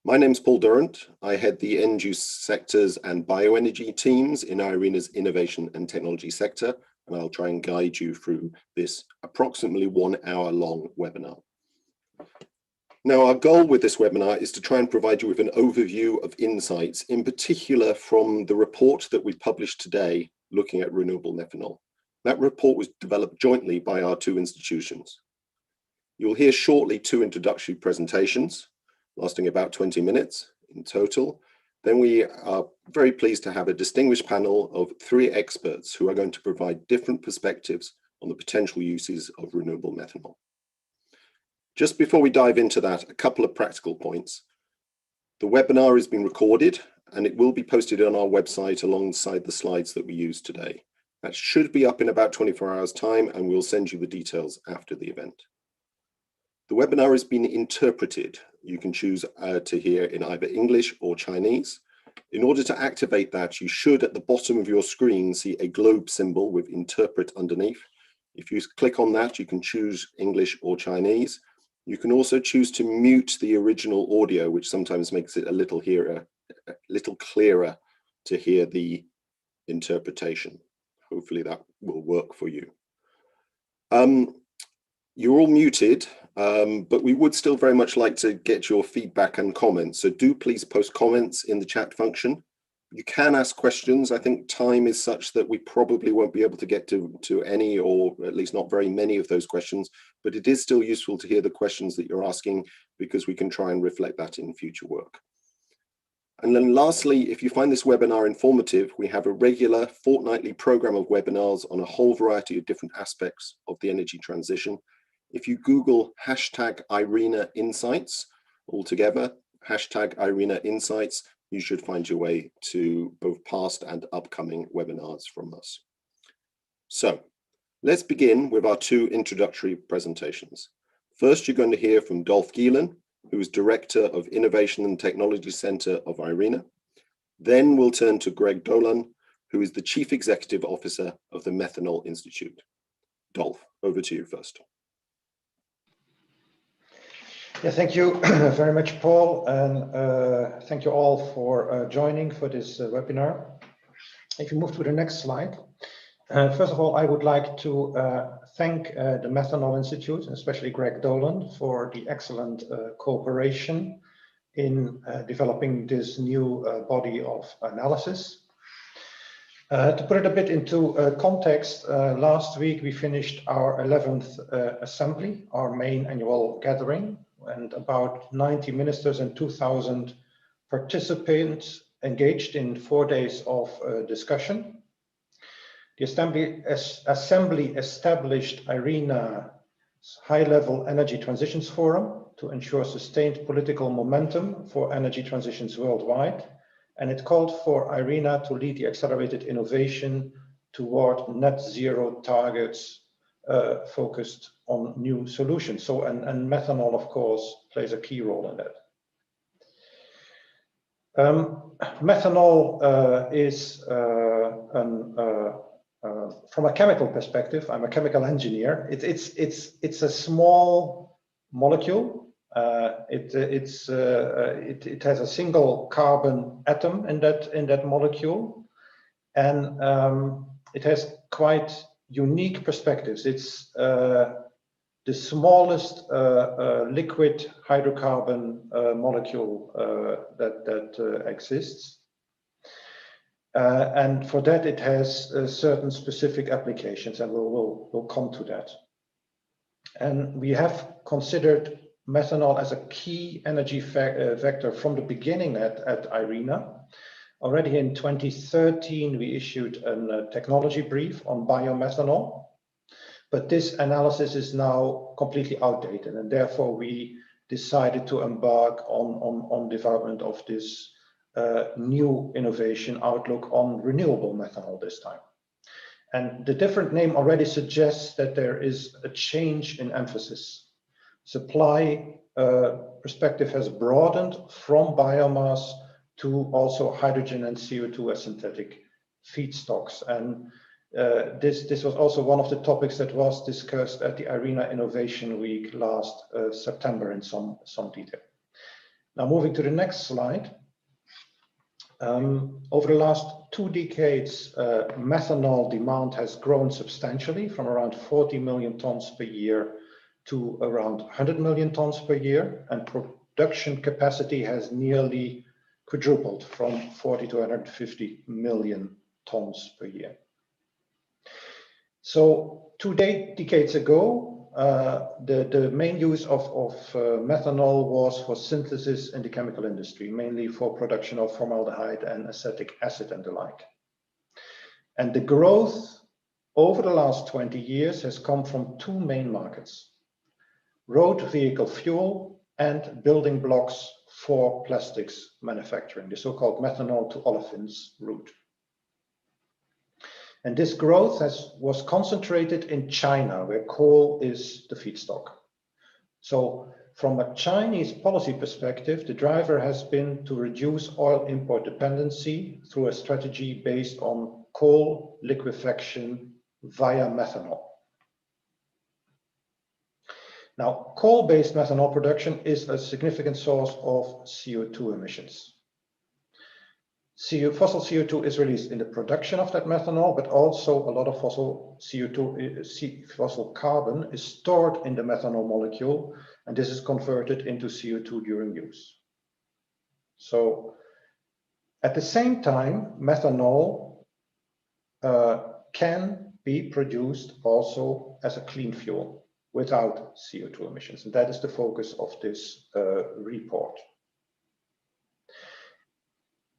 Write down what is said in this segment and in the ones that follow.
My name's Paul Durrant. I head the end use sectors and bioenergy teams in IRENA's innovation and technology sector, and I'll try and guide you through this approximately 1 hour long webinar. Now, our goal with this webinar is to try and provide you with an overview of insights, in particular from the report that we published today looking at renewable methanol. That report was developed jointly by our two institutions. You'll hear shortly 2 introductory presentations, lasting about 20 minutes in total. Then we are very pleased to have a distinguished panel of 3 experts who are going to provide different perspectives on the potential uses of renewable methanol. Just before we dive into that, a couple of practical points. The webinar has been recorded and it will be posted on our website alongside the slides that we use today. That should be up in about 24 hours time, and we'll send you the details after the event. The webinar has been interpreted. You can choose to hear in either English or Chinese. In order to activate that, you should at the bottom of your screen see a globe symbol with interpret underneath. If you click on that, you can choose English or Chinese. You can also choose to mute the original audio, which sometimes makes it a little clearer to hear the interpretation. Hopefully that will work for you. You're all muted, but we would still very much like to get your feedback and comments. So do please post comments in the chat function. You can ask questions. I think time is such that we probably won't be able to get to any, or at least not very many of those questions, but it is still useful to hear the questions that you're asking because we can try and reflect that in future work. And then lastly, if you find this webinar informative, we have a regular fortnightly program of webinars on a whole variety of different aspects of the energy transition. If you Google #IRENA Insights altogether, #IRENA Insights, you should find your way to both past and upcoming webinars from us. So let's begin with our 2 introductory presentations. First, you're going to hear from Dolf Gielen, who is Director of Innovation and Technology Center of IRENA. Then we'll turn to Greg Dolan, who is the Chief Executive Officer of the Methanol Institute. Dolf, over to you first. Yeah, thank you very much, Paul, and thank you all for joining for this webinar. If you move to the next slide. First of all, I would like to thank the Methanol Institute, especially Greg Dolan, for the excellent cooperation in developing this new body of analysis. To put it a bit into context, last week we finished our 11th assembly, our main annual gathering, and about 90 ministers and 2,000 participants engaged in 4 days of discussion. The assembly established IRENA's high-level energy transitions forum to ensure sustained political momentum for energy transitions worldwide, and it called for IRENA to lead the accelerated innovation toward net zero targets focused on new solutions. So, and methanol, of course, plays a key role in that. Methanol is from a chemical perspective, I'm a chemical engineer. It's a small molecule. It has a single carbon atom in that molecule, and it has quite unique perspectives. It's the smallest liquid hydrocarbon molecule that exists. And for that, it has certain specific applications, and we'll come to that. And we have considered methanol as a key energy vector from the beginning at IRENA. Already in 2013, we issued a technology brief on biomethanol, but this analysis is now completely outdated, and therefore we decided to embark on development of this new innovation outlook on renewable methanol this time. And the different name already suggests that there is a change in emphasis. Supply perspective has broadened from biomass to also hydrogen and CO2 as synthetic feedstocks. And this was also one of the topics that was discussed at the IRENA Innovation Week last September in some detail. Now moving to the next slide. Over the last 2 decades, methanol demand has grown substantially from around 40 million tons per year to around 100 million tons per year, and production capacity has nearly quadrupled from 40 to 150 million tons per year. So 2 decades ago, the main use of methanol was for synthesis in the chemical industry, mainly for production of formaldehyde and acetic acid and the like. And the growth over the last 20 years has come from 2 main markets: road vehicle fuel and building blocks for plastics manufacturing, the so-called methanol to olefins route. And this growth was concentrated in China, where coal is the feedstock. So from a Chinese policy perspective, the driver has been to reduce oil import dependency through a strategy based on coal liquefaction via methanol. Now, coal-based methanol production is a significant source of CO2 emissions. Fossil CO2 is released in the production of that methanol, but also a lot of fossil carbon is stored in the methanol molecule, and this is converted into CO2 during use. So at the same time, methanol can be produced also as a clean fuel without CO2 emissions, and that is the focus of this report.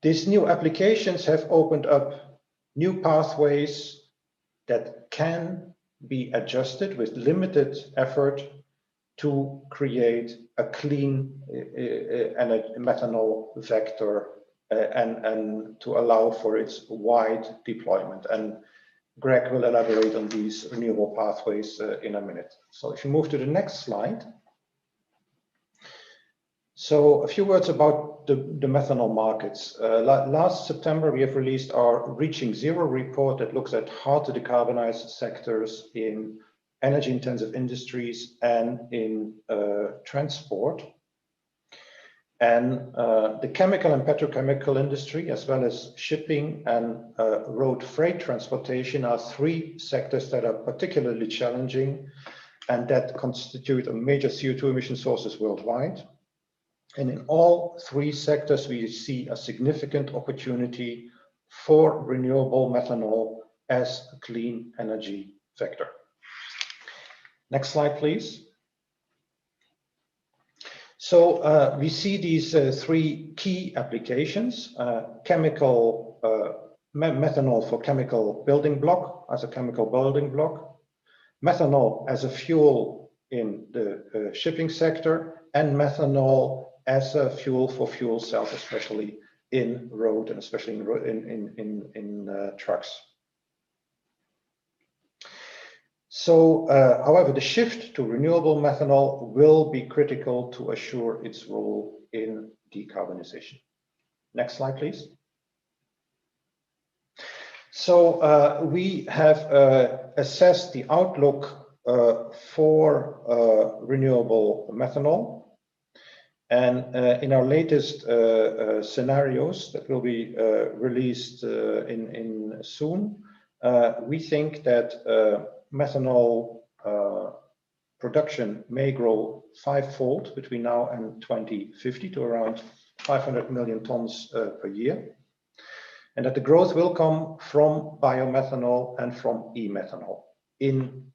These new applications have opened up new pathways that can be adjusted with limited effort to create a clean methanol vector and to allow for its wide deployment. And Greg will elaborate on these renewable pathways in a minute. So if you move to the next slide. So a few words about the methanol markets. Last September, we have released our Reaching Zero report that looks at how to decarbonize sectors in energy-intensive industries and in transport. And the chemical and petrochemical industry, as well as shipping and road freight transportation, are 3 sectors that are particularly challenging and that constitute a major CO2 emission sources worldwide. And in all 3 sectors, we see a significant opportunity for renewable methanol as a clean energy vector. Next slide, please. So we see these 3 key applications: methanol for chemical building block, as a chemical building block, methanol as a fuel in the shipping sector, and methanol as a fuel for fuel cells, especially in road and especially in trucks. So, however, the shift to renewable methanol will be critical to assure its role in decarbonization. Next slide, please. So we have assessed the outlook for renewable methanol. And in our latest scenarios that will be released soon, we think that methanol production may grow 5-fold between now and 2050 to around 500 million tons per year. And that the growth will come from biomethanol and from e-methanol in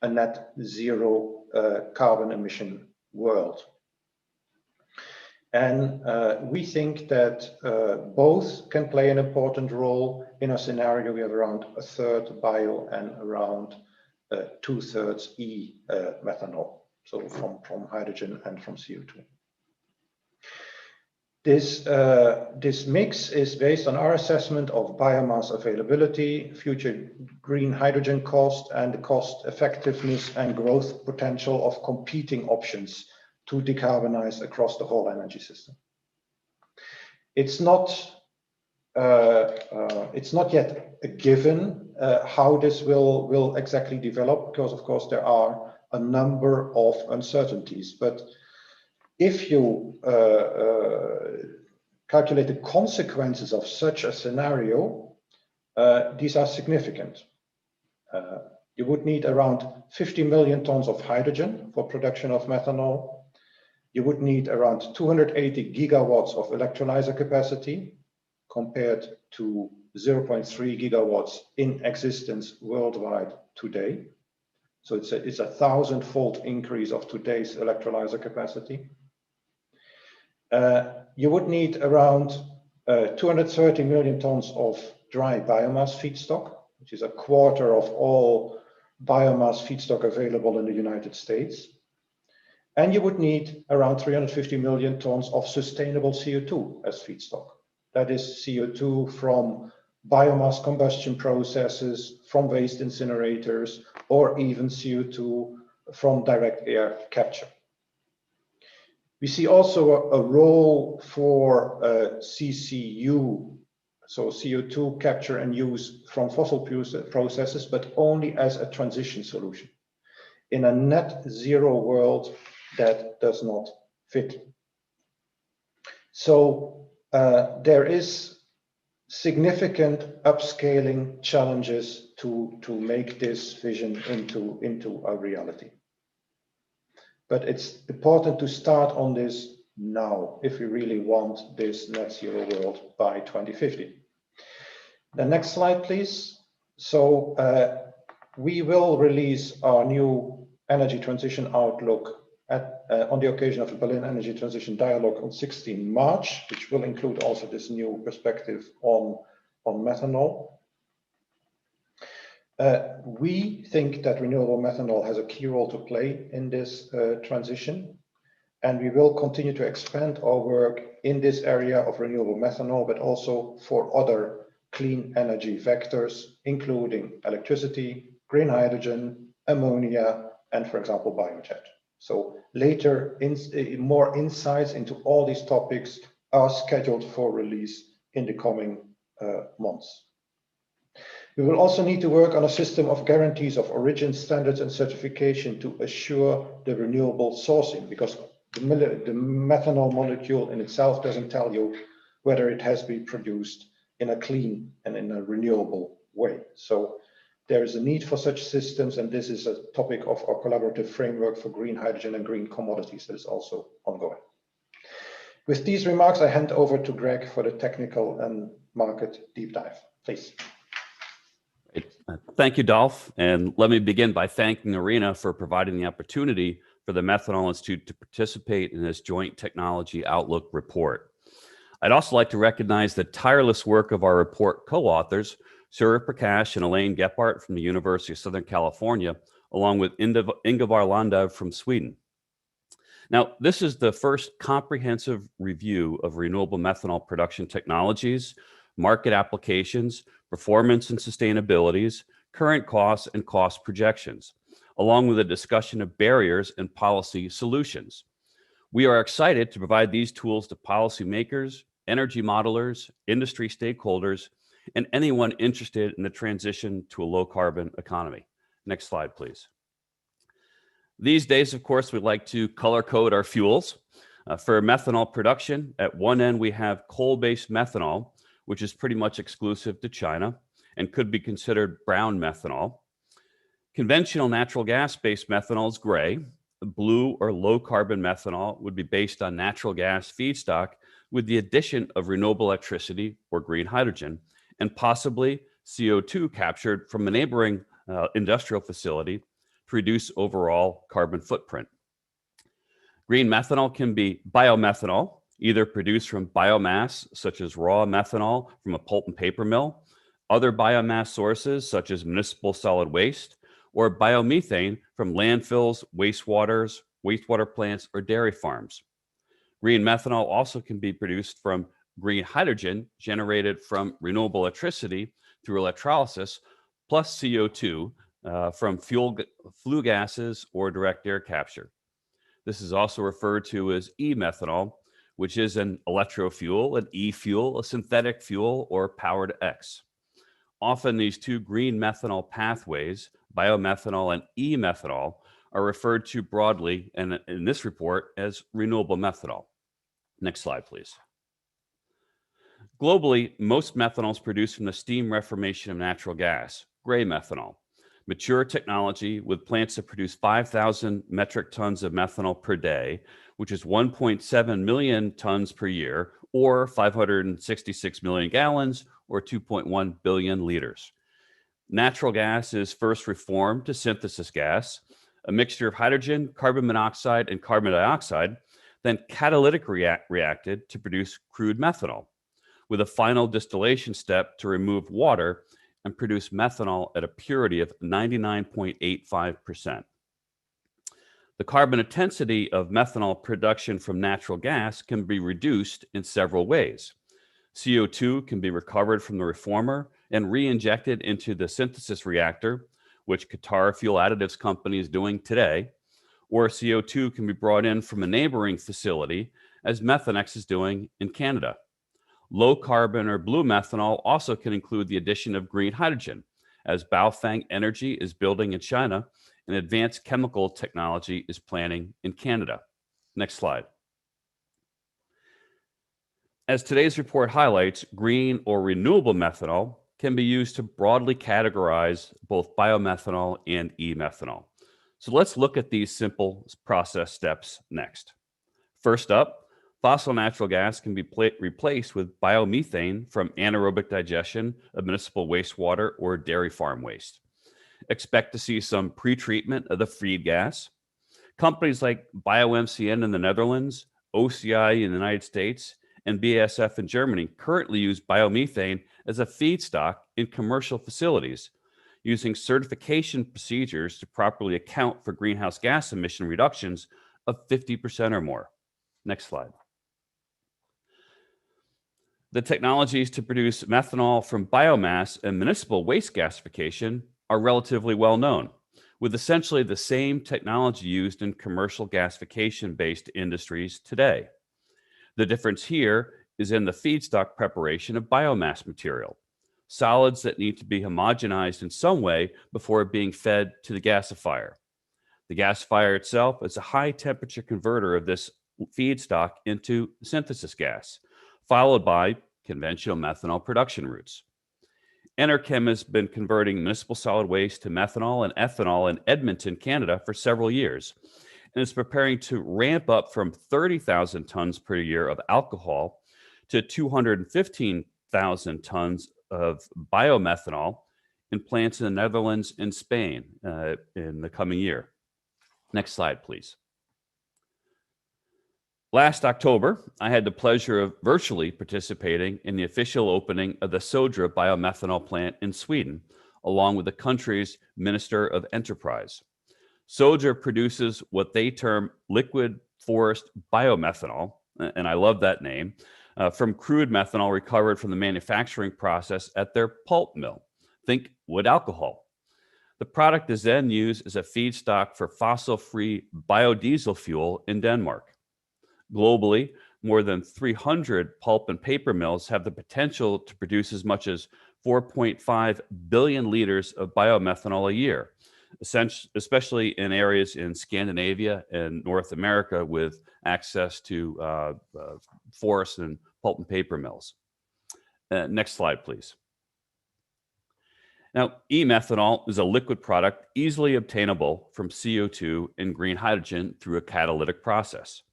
a net zero carbon emission world. And we think that both can play an important role. In our scenario, we have around 1/3 bio and around 2/3 e-methanol, so from hydrogen and from CO2. This mix is based on our assessment of biomass availability, future green hydrogen cost, and the cost effectiveness and growth potential of competing options to decarbonize across the whole energy system. It's not yet a given how this will exactly develop, because of course there are a number of uncertainties. But if you calculate the consequences of such a scenario, these are significant. You would need around 50 million tons of hydrogen for production of methanol. You would need around 280 gigawatts of electrolyzer capacity compared to 0.3 gigawatts in existence worldwide today. So it's a 1,000-fold increase of today's electrolyzer capacity. You would need around 230 million tons of dry biomass feedstock, which is a quarter of all biomass feedstock available in the United States. And you would need around 350 million tons of sustainable CO2 as feedstock. That is CO2 from biomass combustion processes, from waste incinerators, or even CO2 from direct air capture. We see also a role for CCU, so CO2 capture and use from fossil processes, but only as a transition solution. In a net zero world, that does not fit. So there is significant upscaling challenges to make this vision into a reality. But it's important to start on this now if we really want this net zero world by 2050. The next slide, please. So we will release our new energy transition outlook on the occasion of the Berlin Energy Transition Dialogue on 16 March, which will include also this new perspective on methanol. We think that renewable methanol has a key role to play in this transition, and we will continue to expand our work in this area of renewable methanol, but also for other clean energy vectors, including electricity, green hydrogen, ammonia, and, for example, biojet. So later, more insights into all these topics are scheduled for release in the coming months. We will also need to work on a system of guarantees of origin standards and certification to assure the renewable sourcing, because the methanol molecule in itself doesn't tell you whether it has been produced in a clean and in a renewable way. So there is a need for such systems, and this is a topic of our collaborative framework for green hydrogen and green commodities that is also ongoing. With these remarks, I hand over to Greg for the technical and market deep dive. Please. Thank you, Dolf. And let me begin by thanking ARENA for providing the opportunity for the Methanol Institute to participate in this joint technology outlook report. I'd also like to recognize the tireless work of our report co-authors, Surya Prakash and Elaine Gephardt from the University of Southern California, along with Ingvar Landav from Sweden. Now, this is the first comprehensive review of renewable methanol production technologies, market applications, performance and sustainabilities, current costs and cost projections, along with a discussion of barriers and policy solutions. We are excited to provide these tools to policymakers, energy modelers, industry stakeholders, and anyone interested in the transition to a low-carbon economy. Next slide, please. These days, of course, we'd like to color code our fuels. For methanol production, at one end, we have coal-based methanol, which is pretty much exclusive to China and could be considered brown methanol. Conventional natural gas-based methanol is gray. Blue or low-carbon methanol would be based on natural gas feedstock with the addition of renewable electricity or green hydrogen, and possibly CO2 captured from a neighboring industrial facility to reduce overall carbon footprint. Green methanol can be biomethanol, either produced from biomass, such as raw methanol from a pulp and paper mill, other biomass sources, such as municipal solid waste, or biomethane from landfills, wastewater plants, or dairy farms. Green methanol also can be produced from green hydrogen generated from renewable electricity through electrolysis, plus CO2 from flue gases or direct air capture. This is also referred to as e-methanol, which is an electrofuel, an e-fuel, a synthetic fuel, or powered X. Often these two green methanol pathways, biomethanol and e-methanol, are referred to broadly and in this report as renewable methanol. Next slide, please. Globally, most methanol is produced from the steam reformation of natural gas, gray methanol, mature technology with plants that produce 5,000 metric tons of methanol per day, which is 1.7 million tons per year, or 566 million gallons, or 2.1 billion liters. Natural gas is first reformed to synthesis gas, a mixture of hydrogen, carbon monoxide, and carbon dioxide, then catalytic reacted to produce crude methanol, with a final distillation step to remove water and produce methanol at a purity of 99.85%. The carbon intensity of methanol production from natural gas can be reduced in several ways. CO2 can be recovered from the reformer and re-injected into the synthesis reactor, which Qatar Fuel Additives Company is doing today, or CO2 can be brought in from a neighboring facility, as Methanex is doing in Canada. Low carbon or blue methanol also can include the addition of green hydrogen, as Baofeng Energy is building in China and advanced chemical technology is planning in Canada. Next slide. As today's report highlights, green or renewable methanol can be used to broadly categorize both biomethanol and e-methanol. So let's look at these simple process steps next. First up, fossil natural gas can be replaced with biomethane from anaerobic digestion of municipal wastewater or dairy farm waste. Expect to see some pretreatment of the feed gas. Companies like BioMCN in the Netherlands, OCI in the United States, and BASF in Germany currently use biomethane as a feedstock in commercial facilities, using certification procedures to properly account for greenhouse gas emission reductions of 50% or more. Next slide. The technologies to produce methanol from biomass and municipal waste gasification are relatively well known, with essentially the same technology used in commercial gasification-based industries today. The difference here is in the feedstock preparation of biomass material, solids that need to be homogenized in some way before being fed to the gasifier. The gasifier itself is a high-temperature converter of this feedstock into synthesis gas, followed by conventional methanol production routes. Enerchem has been converting municipal solid waste to methanol and ethanol in Edmonton, Canada for several years, and is preparing to ramp up from 30,000 tons per year of alcohol to 215,000 tons of biomethanol in plants in the Netherlands and Spain in the coming year. Next slide, please. Last October, I had the pleasure of virtually participating in the official opening of the Södra biomethanol plant in Sweden, along with the country's Minister of Enterprise. Södra produces what they term liquid forest biomethanol, and I love that name, from crude methanol recovered from the manufacturing process at their pulp mill. Think wood alcohol. The product is then used as a feedstock for fossil-free biodiesel fuel in Denmark. Globally, more than 300 pulp and paper mills have the potential to produce as much as 4.5 billion liters of biomethanol a year, especially in areas in Scandinavia and North America with access to forests and pulp and paper mills. Next slide, please. Now, e-methanol is a liquid product easily obtainable from CO2 and green hydrogen through a catalytic process.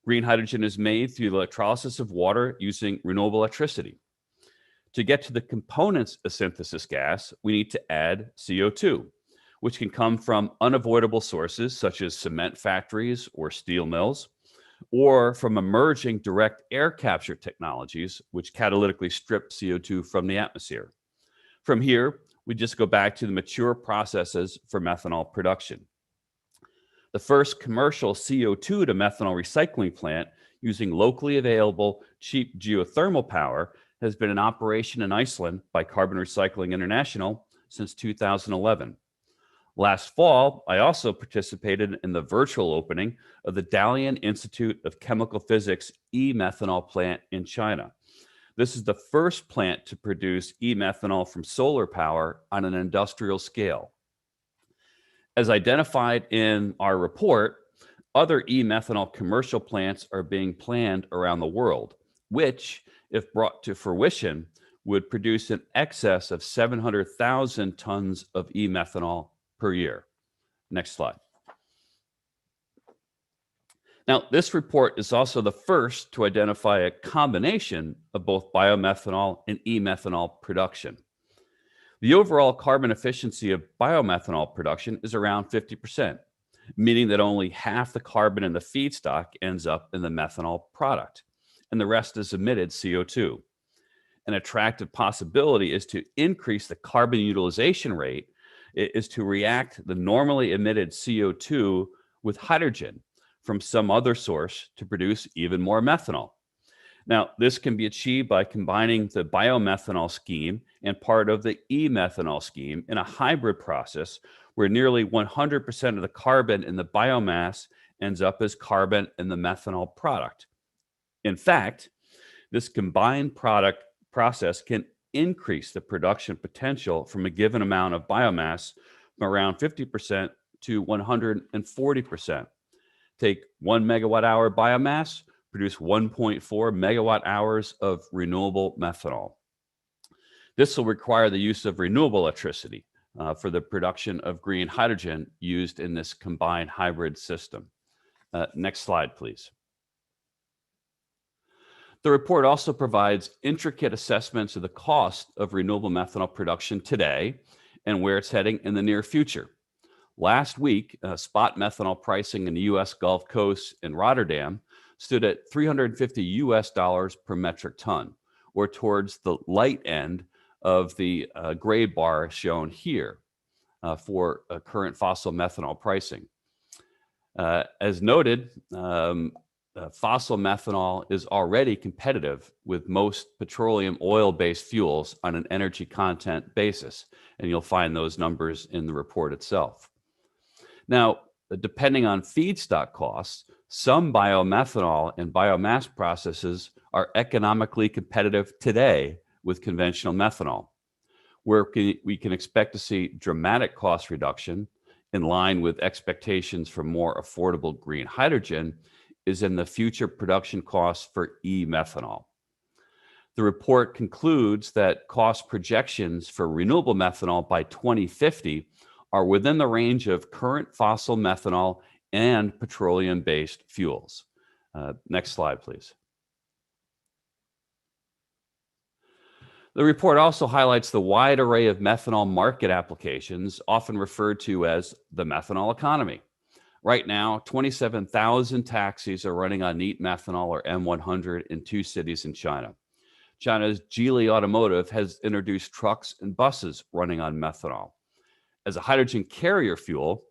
Green hydrogen is made through the electrolysis of water using renewable electricity. To get to the components of synthesis gas, we need to add CO2, which can come from unavoidable sources such as cement factories or steel mills, or from emerging direct air capture technologies, which catalytically strip CO2 from the atmosphere. From here, we just go back to the mature processes for methanol production. The first commercial CO2 to methanol recycling plant using locally available cheap geothermal power has been in operation in Iceland by Carbon Recycling International since 2011. Last fall, I also participated in the virtual opening of the Dalian Institute of Chemical Physics e-methanol plant in China. This is the first plant to produce e-methanol from solar power on an industrial scale. As identified in our report, other e-methanol commercial plants are being planned around the world, which, if brought to fruition, would produce in excess of 700,000 tons of e-methanol per year. Next slide. Now, this report is also the first to identify a combination of both biomethanol and e-methanol production. The overall carbon efficiency of biomethanol production is around 50%, meaning that only half the carbon in the feedstock ends up in the methanol product, and the rest is emitted CO2. An attractive possibility is to increase the carbon utilization rate, is to react the normally emitted CO2 with hydrogen from some other source to produce even more methanol. Now, this can be achieved by combining the biomethanol scheme and part of the e-methanol scheme in a hybrid process where nearly 100% of the carbon in the biomass ends up as carbon in the methanol product. In fact, this combined product process can increase the production potential from a given amount of biomass from around 50% to 140%. Take 1 megawatt hour biomass, produce 1.4 megawatt hours of renewable methanol. This will require the use of renewable electricity for the production of green hydrogen used in this combined hybrid system. Next slide, please. The report also provides intricate assessments of the cost of renewable methanol production today and where it's heading in the near future. Last week, spot methanol pricing in the U.S. Gulf Coast and Rotterdam stood at $350 per metric ton, or towards the light end of the gray bar shown here for current fossil methanol pricing. As noted, fossil methanol is already competitive with most petroleum oil-based fuels on an energy content basis, and you'll find those numbers in the report itself. Now, depending on feedstock costs, some biomethanol and biomass processes are economically competitive today with conventional methanol, where we can expect to see dramatic cost reduction in line with expectations for more affordable green hydrogen is in the future production costs for e-methanol. The report concludes that cost projections for renewable methanol by 2050 are within the range of current fossil methanol and petroleum-based fuels. Next slide, please. The report also highlights the wide array of methanol market applications, often referred to as the methanol economy. Right now, 27,000 taxis are running on neat methanol or M100 in 2 cities in China. China's Geely Automotive has introduced trucks and buses running on methanol. As a hydrogen carrier fuel,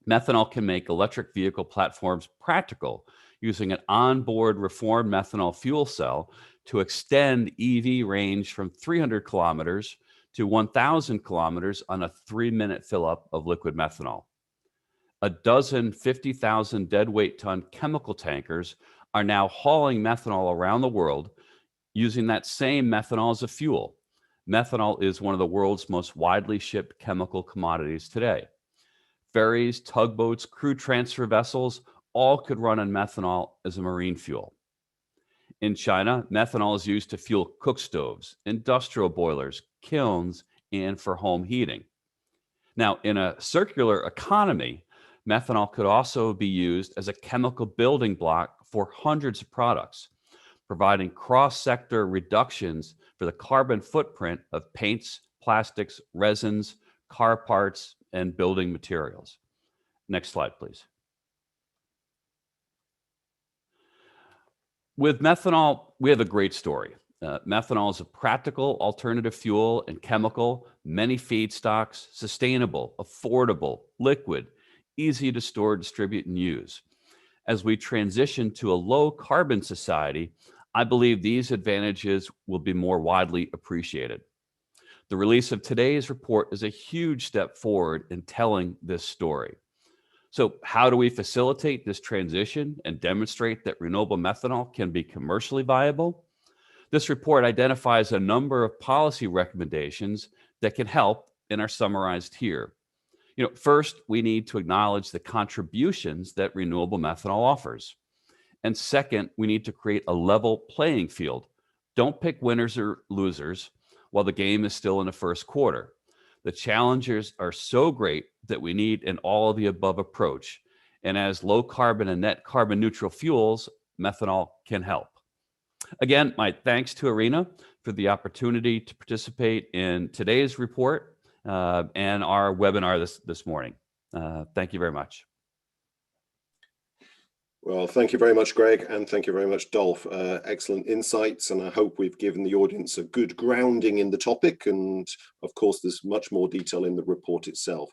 methanol can make electric vehicle platforms practical using an onboard reformed methanol fuel cell to extend EV range from 300 kilometers to 1,000 kilometers on a 3-minute fill-up of liquid methanol. A dozen 50,000 deadweight ton chemical tankers are now hauling methanol around the world using that same methanol as a fuel. Methanol is one of the world's most widely shipped chemical commodities today. Ferries, tugboats, crew transfer vessels all could run on methanol as a marine fuel. In China, methanol is used to fuel cook stoves, industrial boilers, kilns, and for home heating. Now, in a circular economy, methanol could also be used as a chemical building block for hundreds of products, providing cross-sector reductions for the carbon footprint of paints, plastics, resins, car parts, and building materials. Next slide, please. With methanol, we have a great story. Methanol is a practical alternative fuel and chemical, many feedstocks, sustainable, affordable, liquid, easy to store, distribute, and use. As we transition to a low carbon society, I believe these advantages will be more widely appreciated. The release of today's report is a huge step forward in telling this story. So how do we facilitate this transition and demonstrate that renewable methanol can be commercially viable? This report identifies a number of policy recommendations that can help and are summarized here. First, we need to acknowledge the contributions that renewable methanol offers. And second, we need to create a level playing field. Don't pick winners or losers while the game is still in the first quarter. The challenges are so great that we need an all of the above approach. And as low carbon and net carbon neutral fuels, methanol can help. Again, my thanks to Irina for the opportunity to participate in today's report and our webinar this morning. Thank you very much. Well, thank you very much, Greg, and thank you very much, Dolph. Excellent insights, and I hope we've given the audience a good grounding in the topic. And of course, there's much more detail in the report itself.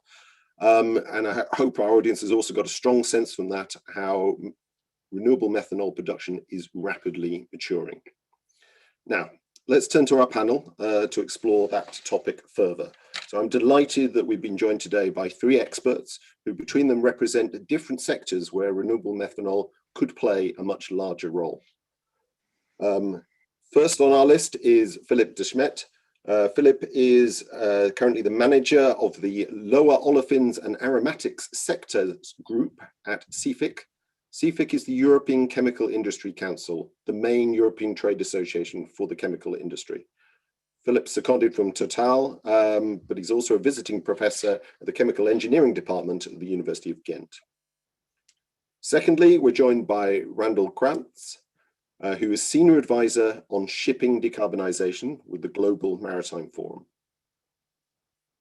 And I hope our audience has also got a strong sense from that how renewable methanol production is rapidly maturing. Now, let's turn to our panel to explore that topic further. So I'm delighted that we've been joined today by 3 experts who between them represent different sectors where renewable methanol could play a much larger role. First on our list is Philip de Smet. Philip is currently the manager of the Lower Olefins and Aromatics Sectors Group at CFIC. CFIC is the European Chemical Industry Council, the main European trade association for the chemical industry. Philip's seconded from Total, but he's also a visiting professor at the Chemical Engineering Department at the University of Ghent. Secondly, we're joined by Randall Krantz, who is Senior Advisor on Shipping Decarbonisation with the Global Maritime Forum.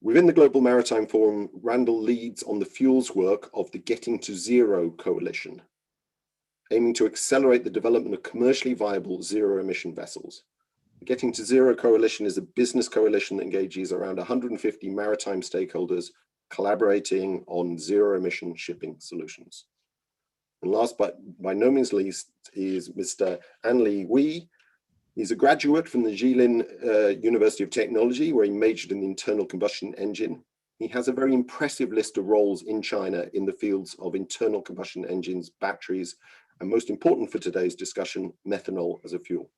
Within the Global Maritime Forum, Randall leads on the fuels work of the Getting to Zero Coalition, aiming to accelerate the development of commercially viable zero-emission vessels. The Getting to Zero Coalition is a business coalition that engages around 150 maritime stakeholders collaborating on zero-emission shipping solutions. And last but by no means least is Mr. Anli Wei. He's a graduate from the Jilin University of Technology, where he majored in the internal combustion engine. He has a very impressive list of roles in China in the fields of internal combustion engines, batteries, and most important for today's discussion, methanol as a fuel.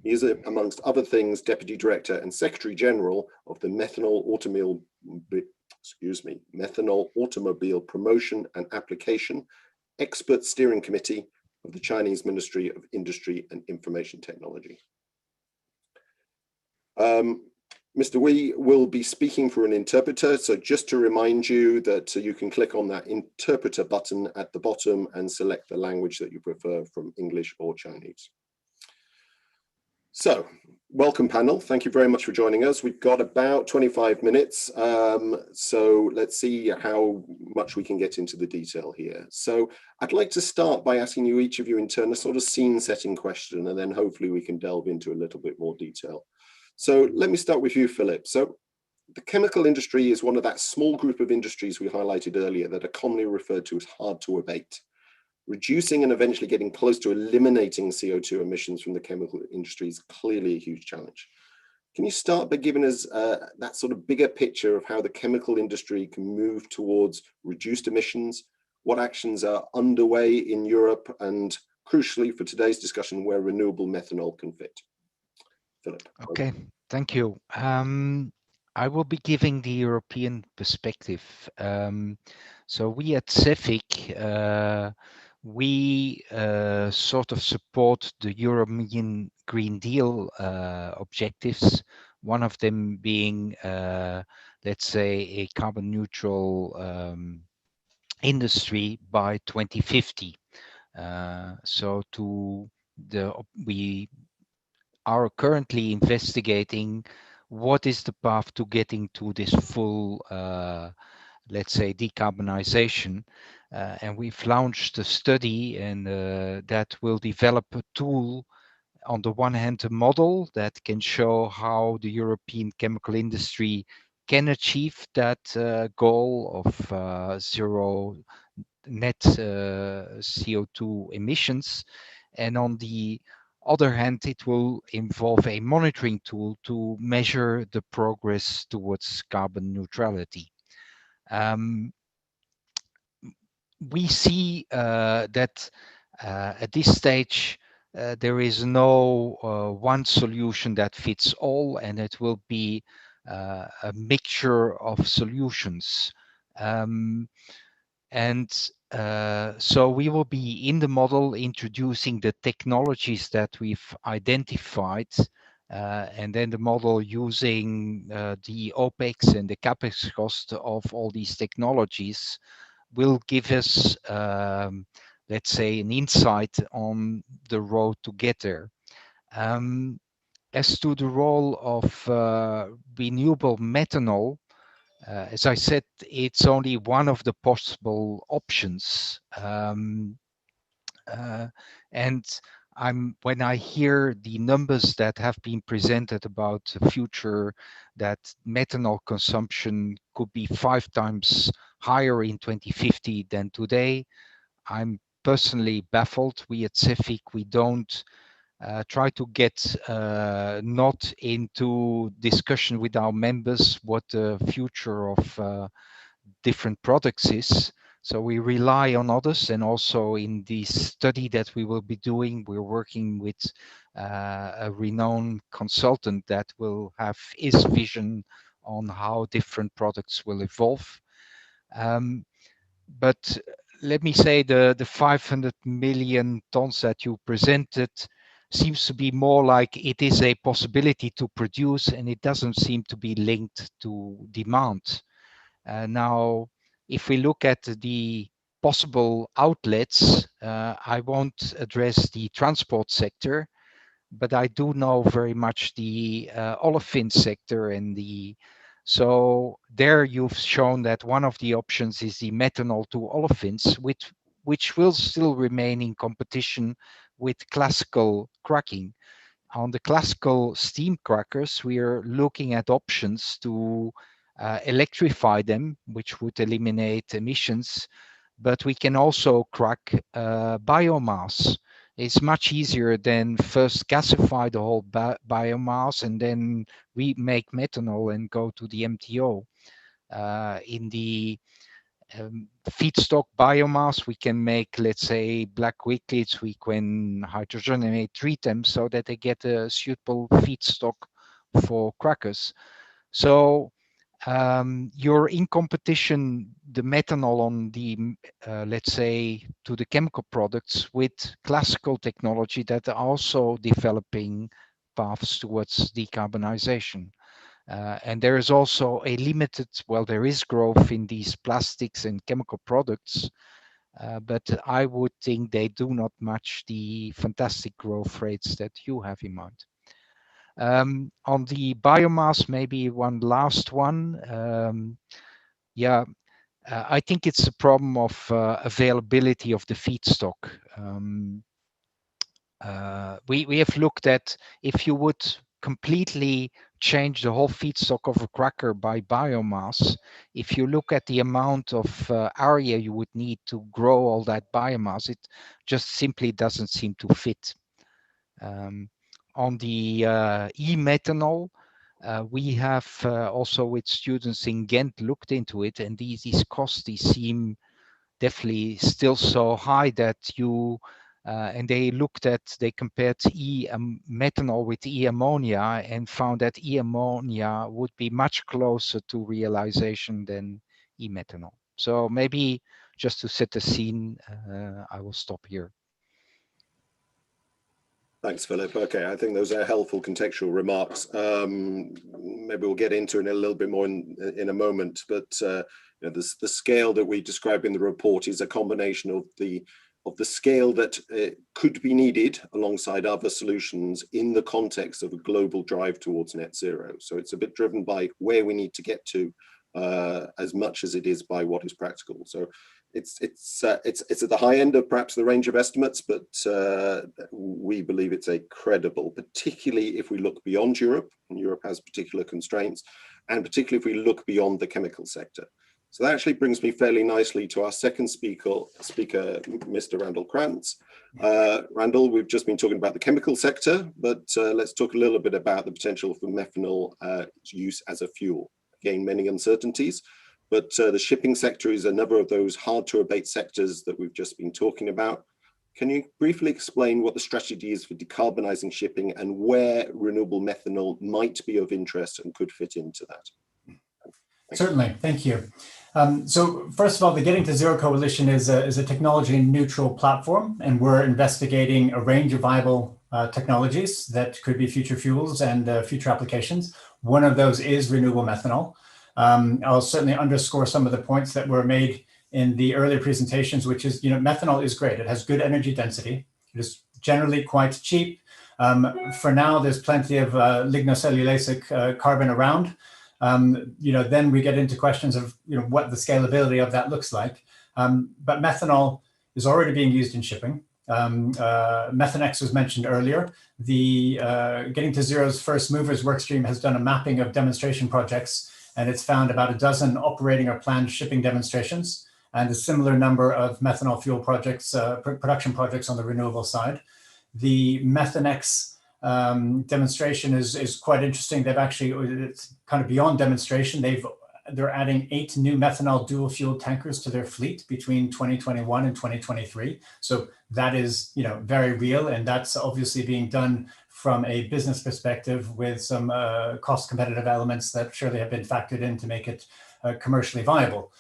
He is, amongst other things, Deputy Director and Secretary General of the Methanol Automobile Promotion and Application Expert Steering Committee of the Chinese Ministry of Industry and Information Technology. Mr. Wei will be speaking for an interpreter, so just to remind you that you can click on that interpreter button at the bottom and select the language that you prefer from English or Chinese. So, welcome panel. Thank you very much for joining us. We've got about 25 minutes, so let's see how much we can get into the detail here. So I'd like to start by asking you, each of you, in turn, a sort of scene setting question, and then hopefully we can delve into a little bit more detail. So let me start with you, Philip. So the chemical industry is one of that small group of industries we highlighted earlier that are commonly referred to as hard to abate. Reducing and eventually getting close to eliminating CO2 emissions from the chemical industry is clearly a huge challenge. Can you start by giving us that sort of bigger picture of how the chemical industry can move towards reduced emissions, what actions are underway in Europe, and crucially for today's discussion, where renewable methanol can fit? Philip. Okay, thank you. I will be giving the European perspective. So we at CEFIC, we sort of support the European Green Deal objectives, one of them being, let's say, a carbon neutral industry by 2050. We are currently investigating what is the path to getting to this full, let's say, decarbonization. And we've launched a study, and that will develop a tool, on the one hand, a model that can show how the European chemical industry can achieve that goal of zero net CO2 emissions. And on the other hand, it will involve a monitoring tool to measure the progress towards carbon neutrality. We see that at this stage, there is no one solution that fits all, and it will be a mixture of solutions. So we will be in the model introducing the technologies that we've identified, and then the model using the OPEX and the CAPEX cost of all these technologies will give us, let's say, an insight on the road to get there. As to the role of renewable methanol, as I said, it's only one of the possible options. And when I hear the numbers that have been presented about the future, that methanol consumption could be 5 times higher in 2050 than today, I'm personally baffled. We at CEFIC, we don't try to get not into discussion with our members what the future of different products is. So we rely on others, and also in the study that we will be doing, we're working with a renowned consultant that will have his vision on how different products will evolve. But let me say the 500 million tons that you presented seems to be more like it is a possibility to produce, and it doesn't seem to be linked to demand. Now, if we look at the possible outlets, I won't address the transport sector, but I do know very much the olefin sector, and so there you've shown that one of the options is the methanol to olefins, which will still remain in competition with classical cracking. On the classical steam crackers, we are looking at options to electrify them, which would eliminate emissions, but we can also crack biomass. It's much easier than first gasify the whole biomass and then we make methanol and go to the MTO. In the feedstock biomass, we can make, let's say, black liquids, we can hydrogenate, treat them so that they get a suitable feedstock for crackers. So you're in competition, the methanol on the, let's say, to the chemical products with classical technology that are also developing paths towards decarbonization. And there is also a limited, well, there is growth in these plastics and chemical products, but I would think they do not match the fantastic growth rates that you have in mind. On the biomass, maybe one last one. I think it's a problem of availability of the feedstock. We have looked at if you would completely change the whole feedstock of a cracker by biomass, if you look at the amount of area you would need to grow all that biomass, it just simply doesn't seem to fit. On the e-methanol, we have also with students in Ghent looked into it, and these costs, these seem definitely still so high that you and they compared e-methanol with e-ammonia and found that e-ammonia would be much closer to realization than e-methanol. So maybe just to set the scene, I will stop here. Thanks, Philip. Okay, I think those are helpful contextual remarks. Maybe we'll get into it a little bit more in a moment, but you know, the scale that we describe in the report is a combination of the scale that could be needed alongside other solutions in the context of a global drive towards net zero. So it's a bit driven by where we need to get to as much as it is by what is practical. So it's at the high end of perhaps the range of estimates, but we believe it's a credible, particularly if we look beyond Europe, and Europe has particular constraints, and particularly if we look beyond the chemical sector. So that actually brings me fairly nicely to our second speaker, Mr. Randall Krantz. Randall, we've just been talking about the chemical sector, but let's talk a little bit about the potential for methanol use as a fuel. Again, many uncertainties, but the shipping sector is another of those hard to abate sectors that we've just been talking about. Can you briefly explain what the strategy is for decarbonizing shipping and where renewable methanol might be of interest and could fit into that? Certainly, thank you. So first of all, the Getting to Zero Coalition is a technology neutral platform, and we're investigating a range of viable technologies that could be future fuels and future applications. One of those is renewable methanol. I'll certainly underscore some of the points that were made in the earlier presentations, which is, methanol is great. It has good energy density. It is generally quite cheap. For now, there's plenty of lignocellulosic carbon around. Then we get into questions of what the scalability of that looks like. But methanol is already being used in shipping. Methanex was mentioned earlier. The Getting to Zero's first movers workstream has done a mapping of demonstration projects, and it's found about a dozen operating or planned shipping demonstrations, and a similar number of methanol fuel projects, production projects on the renewable side. The Methanex demonstration is quite interesting. They've actually, it's kind of beyond demonstration. They're adding 8 new methanol dual fuel tankers to their fleet between 2021 and 2023. So that is, very real, and that's obviously being done from a business perspective with some cost competitive elements that surely have been factored in to make it commercially viable.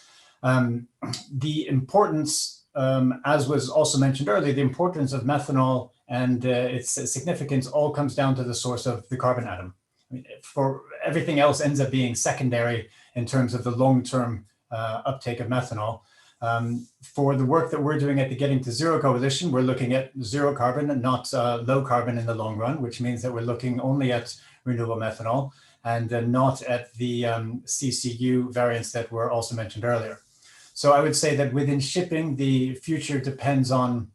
The importance, as was also mentioned earlier, the importance of methanol and its significance all comes down to the source of the carbon atom. For everything else ends up being secondary in terms of the long-term uptake of methanol. For the work that we're doing at the Getting to Zero Coalition, we're looking at zero carbon and not low carbon in the long run, which means that we're looking only at renewable methanol and not at the CCU variants that were also mentioned earlier. So I would say that within shipping, the future depends on,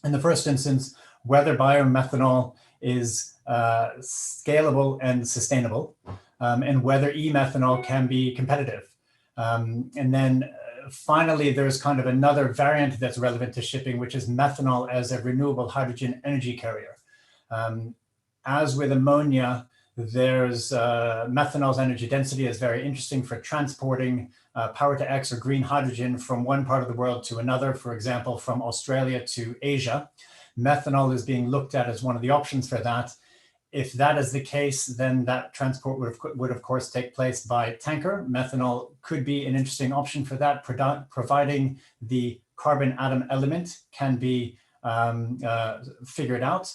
in the first instance, whether biomethanol is scalable and sustainable, and whether e-methanol can be competitive. And then finally, there's kind of another variant that's relevant to shipping, which is methanol as a renewable hydrogen energy carrier. As with ammonia, there's methanol's energy density is very interesting for transporting power to X or green hydrogen from one part of the world to another, for example, from Australia to Asia. Methanol is being looked at as one of the options for that. If that is the case, then that transport would of course take place by tanker. Methanol could be an interesting option for that, providing the carbon atom element can be figured out.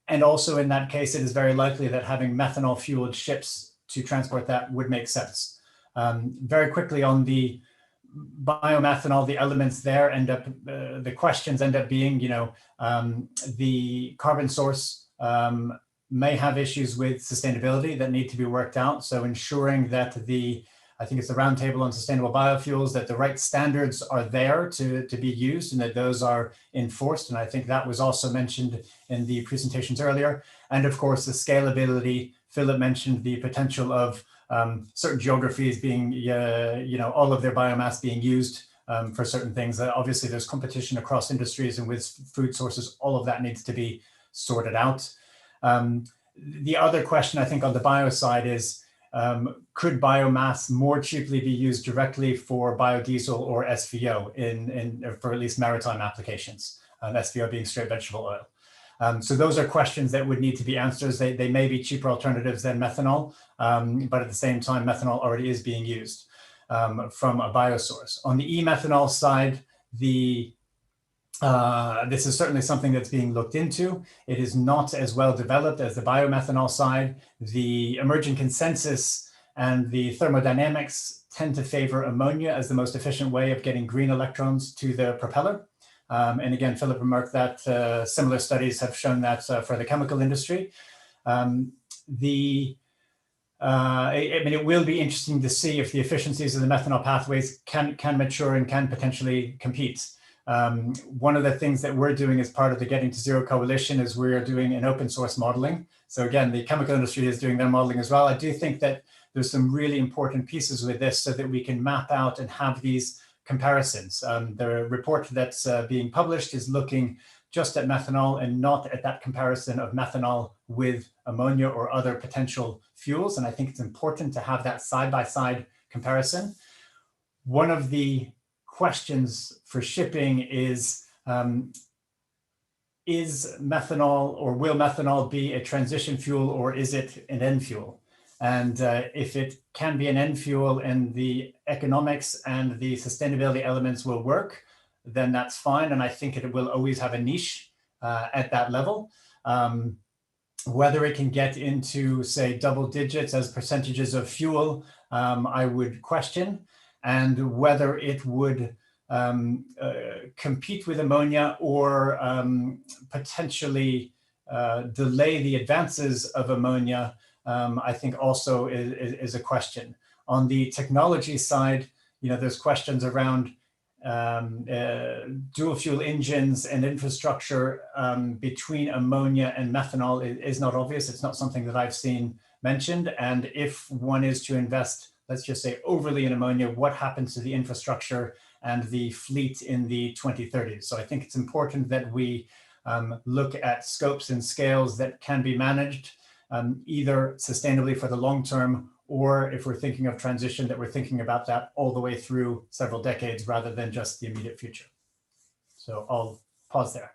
And also in that case, it is very likely that having methanol fueled ships to transport that would make sense. Very quickly on the biomethanol, the elements there end up, the questions end up being, the carbon source may have issues with sustainability that need to be worked out. So ensuring that I think it's the Roundtable on Sustainable Biofuels, that the right standards are there to be used and that those are enforced. And I think that was also mentioned in the presentations earlier. And of course, the scalability. Philip mentioned the potential of certain geographies being, all of their biomass being used for certain things. Obviously, there's competition across industries and with food sources, all of that needs to be sorted out. The other question I think on the bio side is, could biomass more cheaply be used directly for biodiesel or SVO for at least maritime applications, SVO being straight vegetable oil? So those are questions that would need to be answered. They may be cheaper alternatives than methanol, but at the same time, methanol already is being used from a biosource. On the e-methanol side, this is certainly something that's being looked into. It is not as well developed as the biomethanol side. The emerging consensus and the thermodynamics tend to favor ammonia as the most efficient way of getting green electrons to the propeller. And again, Philip remarked that similar studies have shown that for the chemical industry. It will be interesting to see if the efficiencies of the methanol pathways can mature and can potentially compete. One of the things that we're doing as part of the Getting to Zero Coalition is we're doing an open source modeling. So again, the chemical industry is doing their modeling as well. I do think that there's some really important pieces with this so that we can map out and have these comparisons. The report that's being published is looking just at methanol and not at that comparison of methanol with ammonia or other potential fuels. And I think it's important to have that side-by-side comparison. One of the questions for shipping is methanol, or will methanol be a transition fuel, or is it an end fuel? And if it can be an end fuel and the economics and the sustainability elements will work, then that's fine. And I think it will always have a niche at that level. Whether it can get into, say, double digits as percentages of fuel, I would question. And whether it would compete with ammonia or potentially delay the advances of ammonia, I think also is a question. On the technology side, there's questions around dual fuel engines and infrastructure between ammonia and methanol is not obvious. It's not something that I've seen mentioned. And if one is to invest, let's just say overly in ammonia, what happens to the infrastructure and the fleet in the 2030s? So I think it's important that we look at scopes and scales that can be managed either sustainably for the long term, or if we're thinking of transition, that we're thinking about that all the way through several decades rather than just the immediate future. So I'll pause there.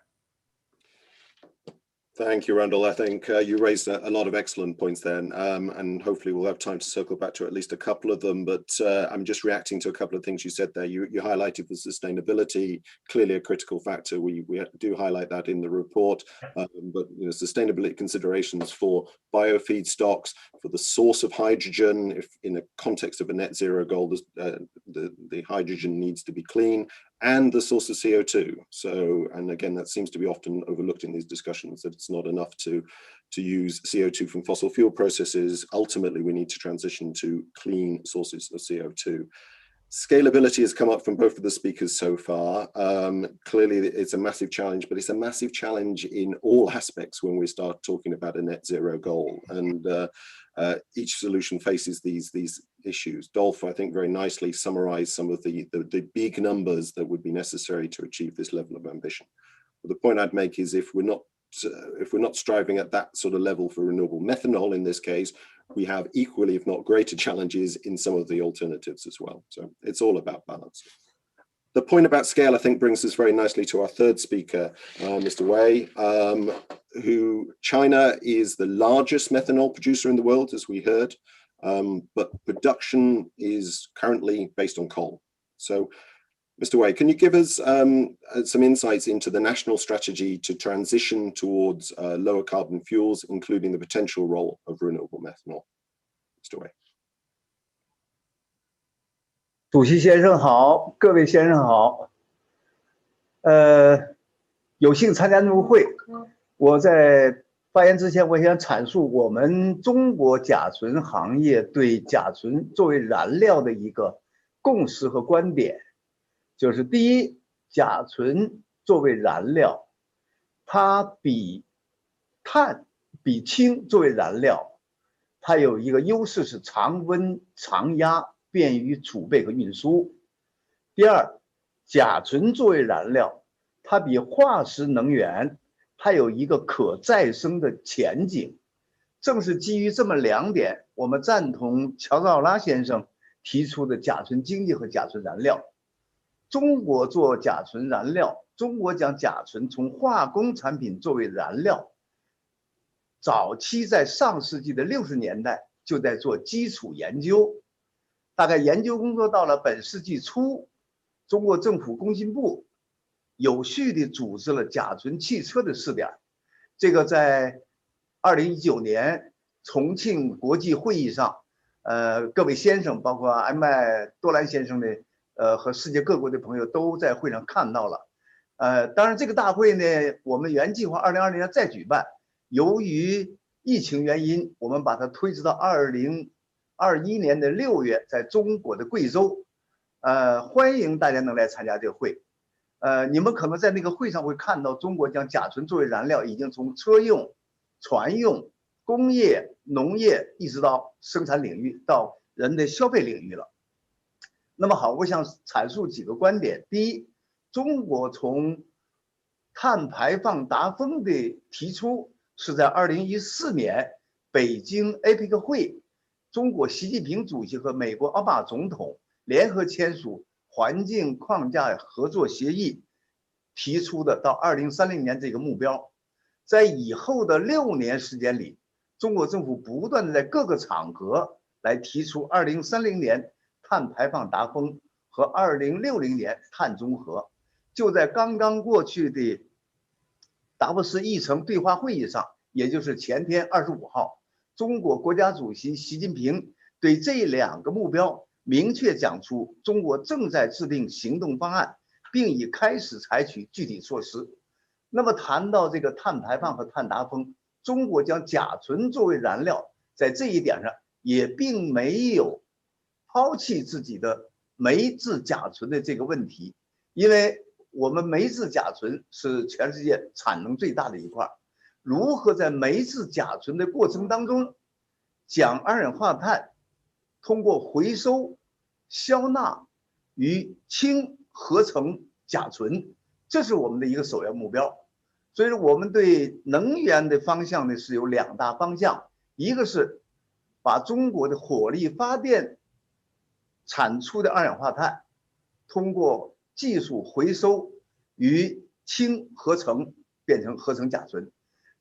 Thank you, Randall. I think you raised a lot of excellent points then, and hopefully we'll have time to circle back to at least a couple of them. But I'm just reacting to a couple of things you said there. You highlighted the sustainability, clearly a critical factor. We do highlight that in the report, but sustainability considerations for biofeedstocks, for the source of hydrogen. If in the context of a net zero goal, the hydrogen needs to be clean, and the source of CO2. So, and again, that seems to be often overlooked in these discussions, that it's not enough to use CO2 from fossil fuel processes. Ultimately, we need to transition to clean sources of CO2. Scalability has come up from both of the speakers so far. Clearly, it's a massive challenge, but it's a massive challenge in all aspects when we start talking about a net zero goal. And each solution faces these issues. Dolph, I think, very nicely summarized some of the big numbers that would be necessary to achieve this level of ambition. But the point I'd make is if we're not striving at that sort of level for renewable methanol in this case, we have equally, if not greater, challenges in some of the alternatives as well. So it's all about balance. The point about scale, I think, brings us very nicely to our third speaker, Mr. Wei, who China is the largest methanol producer in the world, as we heard, but production is currently based on coal. So, Mr. Wei, can you give us some insights into the national strategy to transition towards lower carbon fuels, including the potential role of renewable methanol? Mr. Wei. 主席先生好，各位先生好。有幸参加这个会，我在发言之前，我想阐述我们中国甲醇行业对甲醇作为燃料的一个共识和观点。就是第一，甲醇作为燃料，它比碳、比氢作为燃料，它有一个优势是常温、常压。 便于储备和运输。第二，甲醇作为燃料，它比化石能源它有一个可再生的前景。正是基于这么两点，我们赞同乔治奥拉先生提出的甲醇经济和甲醇燃料。中国做甲醇燃料，中国将甲醇从化工产品作为燃料，早期在上世纪的60年代就在做基础研究。 大概研究工作到了本世纪初，中国政府工信部有序地组织了甲醇汽车的试点。这个在2019年重庆国际会议上，各位先生，包括M.I. 多兰先生的，和世界各国的朋友都在会上看到了。当然这个大会呢，我们原计划2020年再举办，由于疫情原因，我们把它推迟到2021年的6月，在中国的贵州，欢迎大家能来参加这个会。你们可能在那个会上会看到，中国将甲醇作为燃料，已经从车用、船用、工业、农业，一直到生产领域，到人的消费领域了。那么好，我想阐述几个观点。第一，中国从碳排放达峰的提出是在2014年北京 APEC 会。 中国习近平主席和美国奥巴马总统联合签署环境框架合作协议，提出的到2030年这个目标，在以后的6年时间里，中国政府不断的在各个场合来提出2030年碳排放达峰和2060年碳中和。就在刚刚过去的达沃斯议程对话会议上，也就是前天25号，中国国家主席习近平对这2个目标明确讲出，中国正在制定行动方案，并已开始采取具体措施。那么谈到这个碳排放和碳达峰，中国将甲醇作为燃料，在这一点上也并没有抛弃自己的煤制甲醇的这个问题，因为我们煤制甲醇是全世界产能最大的一块，如何在煤制甲醇的过程当中，将二氧化碳通过回收、消纳与氢合成甲醇，这是我们的一个首要目标。所以说，我们对能源的方向呢是有2大方向，一个是把中国的火力发电产出的二氧化碳通过技术回收与氢合成变成合成甲醇。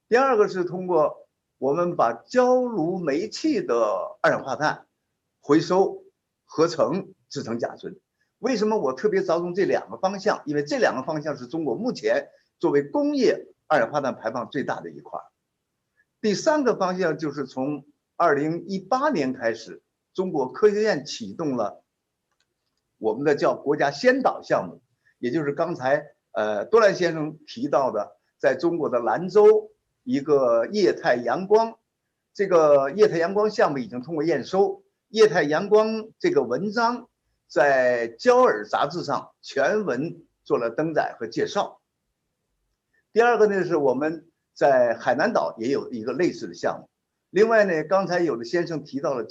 第二个是通过我们把焦炉煤气的二氧化碳回收合成制成甲醇。为什么我特别着重这2个方向？因为这2个方向是中国目前作为工业二氧化碳排放最大的一块。第3个方向就是从2018年开始，中国科学院启动了我们的叫国家先导项目，也就是刚才多兰先生提到的，在中国的兰州一个液态阳光，这个液态阳光项目已经通过验收，液态阳光这个文章在《焦耳》杂志上全文做了登载和介绍。第二个呢是我们在海南岛也有一个类似的项目。另外呢，刚才有的先生提到了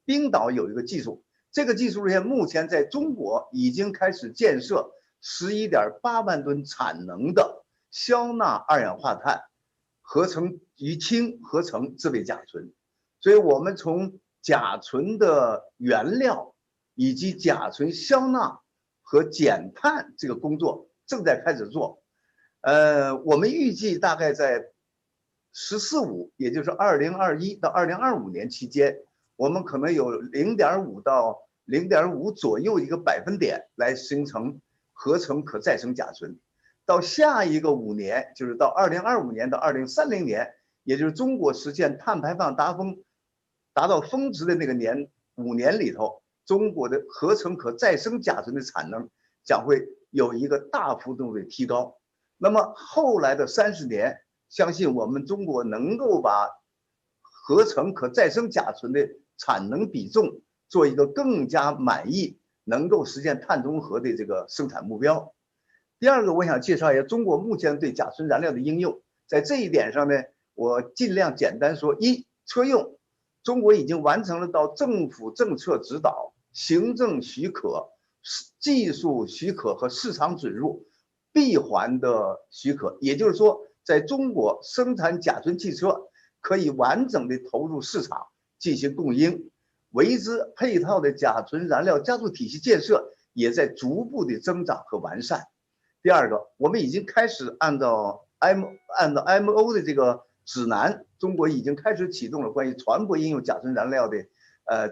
冰岛有一个技术，这个技术现目前在中国已经开始建设11.8万吨产能的消纳二氧化碳合成与氢合成制备甲醇。所以我们从甲醇的原料以及甲醇消纳和减碳这个工作正在开始做。我们预计大概在“14五”，也就是2021到2025年期间，我们可能有0.5到0.5左右一个百分点来形成合成可再生甲醇。到下一个5年，就是到2025年到2030年，也就是中国实现碳排放达到峰值的那个5年里头，中国的合成可再生甲醇的产能将会有一个大幅度的提高。那么后来的30年，相信我们中国能够把合成可再生甲醇的产能比重做一个更加满意，能够实现碳中和的这个生产目标。第二个，我想介绍一下中国目前对甲醇燃料的应用。在这一点上呢，我尽量简单说：一、车用，中国已经完成了到政府政策指导、行政许可、技术许可和市场准入闭环的许可，也就是说，在中国生产甲醇汽车可以完整的投入市场进行供应，为之配套的甲醇燃料加速体系建设也在逐步的增长和完善。第二个，我们已经开始按照 IMO 的这个指南，中国已经开始启动了关于船舶应用甲醇燃料的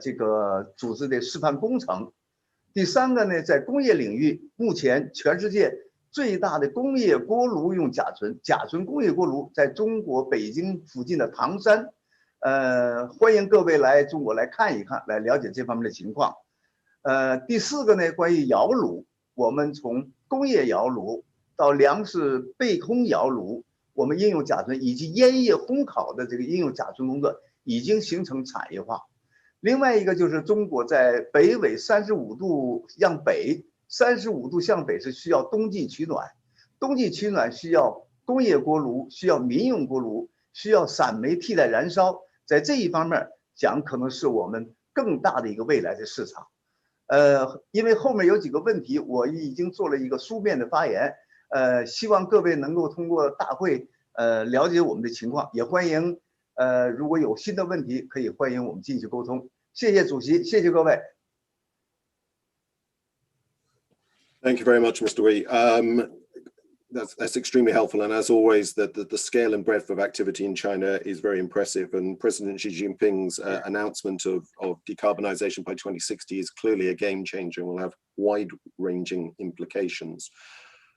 这个组织的示范工程。第三个呢，在工业领域，目前全世界最大的工业锅炉用甲醇工业锅炉在中国北京附近的唐山，欢迎各位来中国来看一看，来了解这方面的情况。第四个呢，关于窑炉，我们从工业窑炉到粮食备空窑炉，我们应用甲醇以及烟叶烘烤的这个应用甲醇工作已经形成产业化。另外一个就是中国在北纬35度向北，35度向北是需要冬季取暖，冬季取暖需要工业锅炉，需要民用锅炉，需要散煤替代燃烧，在这一方面讲可能是我们更大的一个未来的市场。因为后面有几个问题，我已经做了一个书面的发言，希望各位能够通过大会了解我们的情况，也欢迎如果有新的问题，可以欢迎我们继续沟通。谢谢主席，谢谢各位。Thank you very much, Mr. Wee. That's extremely helpful, and as always, the scale and breadth of activity in China is very impressive. And President Xi Jinping's announcement of decarbonization by 2060 is clearly a game changer and will have wide-ranging implications.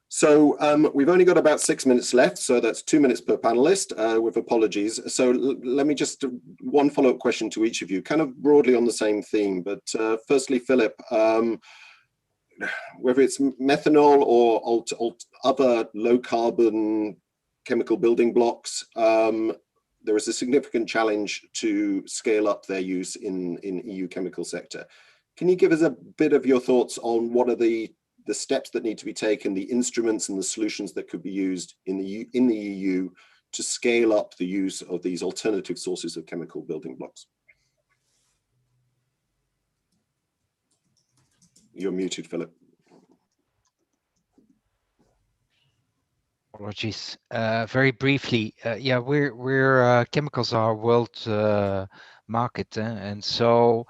So we've only got about 6 minutes left, so that's 2 minutes per panelist, with apologies. So let me just one follow-up question to each of you, kind of broadly on the same theme. But firstly, Philip. Whether it's methanol or other low carbon chemical building blocks, there is a significant challenge to scale up their use in EU chemical sector. Can you give us a bit of your thoughts on what are the steps that need to be taken, the instruments and the solutions that could be used in the EU to scale up the use of these alternative sources of chemical building blocks? You're muted, Philip. Apologies. Very briefly, yeah, we're chemicals are a world market, and so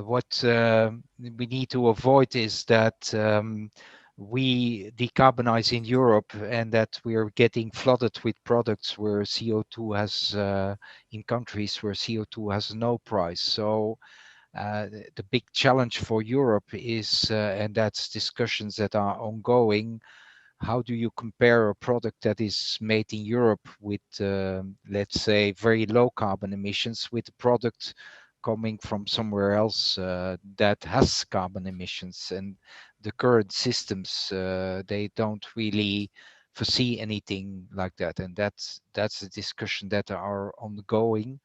what we need to avoid is that we decarbonize in Europe and that we're getting flooded with products where CO2 has in countries where CO2 has no price. So the big challenge for Europe is, and that's discussions that are ongoing, how do you compare a product that is made in Europe with, let's say, very low carbon emissions with a product coming from somewhere else that has carbon emissions? And the current systems, they don't really foresee anything like that. And that's a discussion that are ongoing.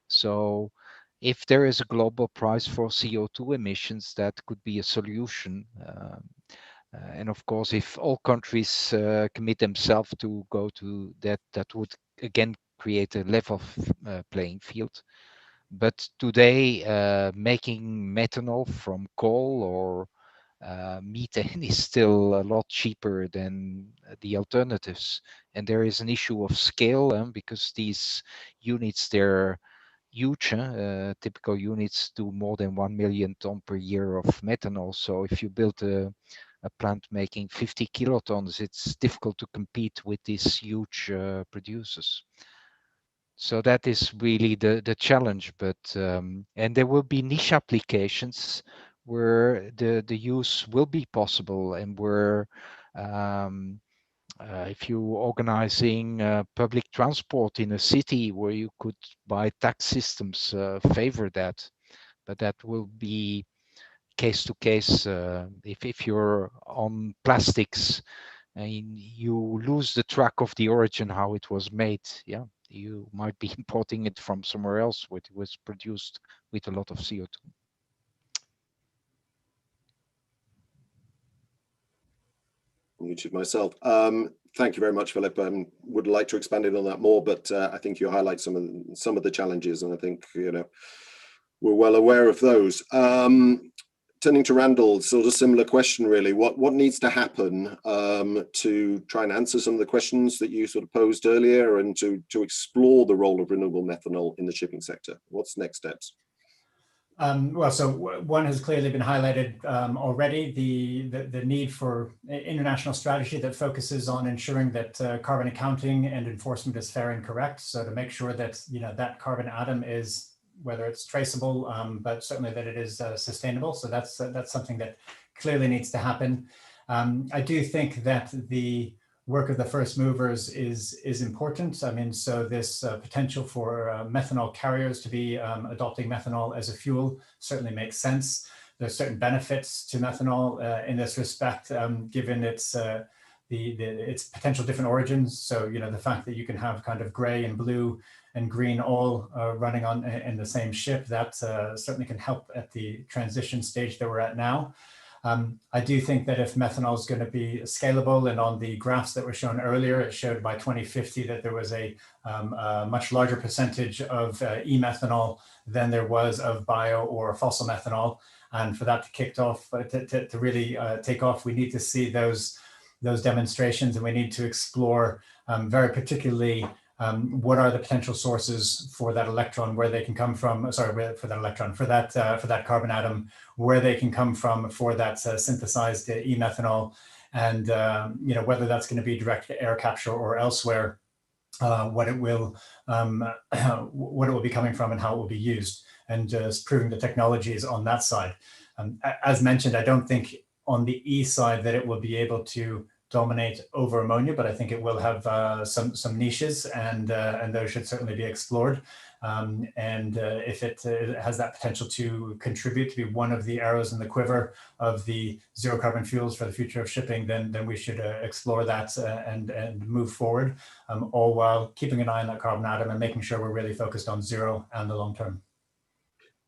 So if there is a global price for CO2 emissions, that could be a solution. And of course, if all countries commit themselves to go to that, that would again create a level playing field. But today, making methanol from coal or methane is still a lot cheaper than the alternatives. And there is an issue of scale because these units, they're huge. Typical units do more than 1 million ton per year of methanol. So if you build a plant making 50 kilotons, it's difficult to compete with these huge producers. So that is really the challenge. But and there will be niche applications where the use will be possible, and where if you're organizing public transport in a city where you could buy tax systems favor that, but that will be case to case. If you're on plastics and you lose the track of the origin, how it was made, yeah, you might be importing it from somewhere else where it was produced with a lot of CO2. Muted myself. Thank you very much, Philip. Would like to expand on that more, but I think you highlight some of the challenges, and I think we're well aware of those. Turning to Randall, sort of similar question, really. What needs to happen to try and answer some of the questions that you sort of posed earlier, and to explore the role of renewable methanol in the shipping sector? What's next steps? Well, so one has clearly been highlighted already, the need for international strategy that focuses on ensuring that carbon accounting and enforcement is fair and correct. So to make sure that that carbon atom is, whether it's traceable, but certainly that it is sustainable. So that's something that clearly needs to happen. I do think that the work of the first movers is important. I mean, so this potential for methanol carriers to be adopting methanol as a fuel certainly makes sense. There's certain benefits to methanol in this respect, given its potential different origins. So the fact that you can have kind of gray and blue and green all running on in the same ship, that certainly can help at the transition stage that we're at now. I do think that if methanol is going to be scalable, and on the graphs that were shown earlier, it showed by 2050 that there was a much larger percentage of e-methanol than there was of bio or fossil methanol. And for that to kick off, to really take off, we need to see those demonstrations, and we need to explore very particularly what are the potential sources for that electron, where they can come from, for that carbon atom, where they can come from for that synthesized e-methanol, and whether that's going to be direct air capture or elsewhere, what it will be coming from and how it will be used, and just proving the technologies on that side. As mentioned, I don't think on the E side that it will be able to dominate over ammonia, but I think it will have some niches, and those should certainly be explored. If it has that potential to contribute to be one of the arrows in the quiver of the zero carbon fuels for the future of shipping, then we should explore that and move forward, all while keeping an eye on that carbon atom and making sure we're really focused on zero and the long term.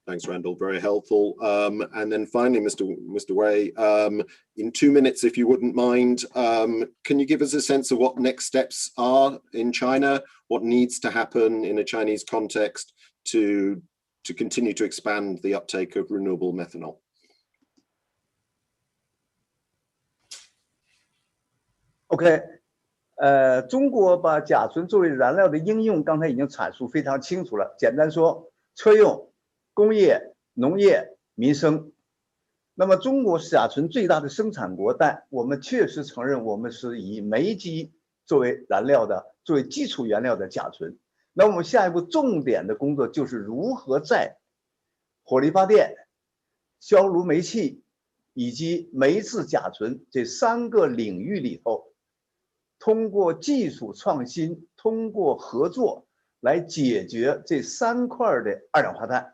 Thanks, Randall. Very helpful. And then finally, Mr. Wei, in 2 minutes, if you wouldn't mind, can you give us a sense of what next steps are in China? What needs to happen in a Chinese context to continue to expand the uptake of renewable methanol? OK， 中国把甲醇作为燃料的应用，刚才已经阐述非常清楚了。简单说，车用、工业、农业、民生。那么中国是甲醇最大的生产国，但我们确实承认我们是以煤机作为燃料的，作为基础原料的甲醇。那我们下一步重点的工作就是如何在火力发电、烧炉煤气以及煤制甲醇这3个领域里头，通过技术创新，通过合作来解决这3块的二氧化碳。